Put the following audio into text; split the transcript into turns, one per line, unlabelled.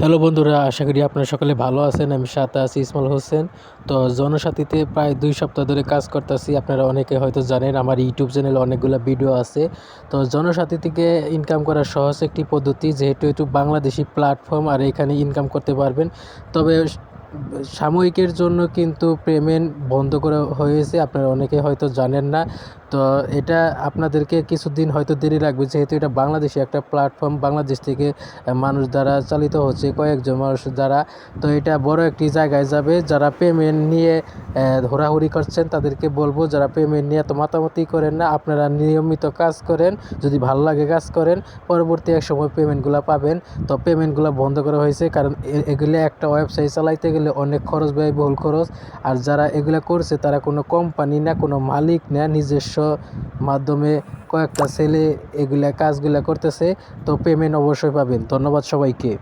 Hello বন্ধুরা, আশা করি আপনারা সকলে ভালো আছেন। আমি সাথে আছি ইসমাইল হোসেন। তো জনসাথীতে প্রায় ২ সপ্তাহ ধরে কাজ করতেছি। আপনারা অনেকে হয়তো জানেন আমার ইউটিউব চ্যানেলে অনেকগুলো ভিডিও আছে। তো জনসাথী থেকে ইনকাম করার সহজ একটি পদ্ধতি, যেহেতু এটি বাংলাদেশি প্ল্যাটফর্ম আর এখানে ইনকাম করতে পারবেন। তবে সাময়িকের জন্য কিন্তু পেমেন্ট বন্ধ করা হয়েছে, আপনারা অনেকে হয়তো জানেন না। তো এটা আপনাদেরকে কিছুদিন হয়তো দেরি লাগবে, যেহেতু এটা বাংলাদেশি একটা প্ল্যাটফর্ম, বাংলাদেশ থেকে মানুষ দ্বারা চালিত হচ্ছে, কয়েকজন মানুষ দ্বারা। তো এটা বড় একটি জায়গায় যাবে। যারা পেমেন্ট নিয়ে হুড়াহুড়ি করছেন তাদেরকে বলবো, যারা পেমেন্ট নিয়ে এত মাতামাতি করেন না, আপনারা নিয়মিত কাজ করেন, যদি ভালো লাগে কাজ করেন, পরবর্তী এক সময় পেমেন্টগুলো পাবেন। তো পেমেন্টগুলো বন্ধ করা হয়েছে, কারণ এগুলো একটা ওয়েবসাইট চালাইতে গেলে অনেক খরচ, ব্যয়বহুল খরচ। আর যারা এগুলো করছে তারা কোনো কোম্পানি না, কোনো মালিক না, নিজস্ব মাধ্যমে কয়েকটা ছেলে এগুলা কাজগুলা করতেছে। তো পেমেন্ট অবশ্যই পাবেন। ধন্যবাদ সবাইকে।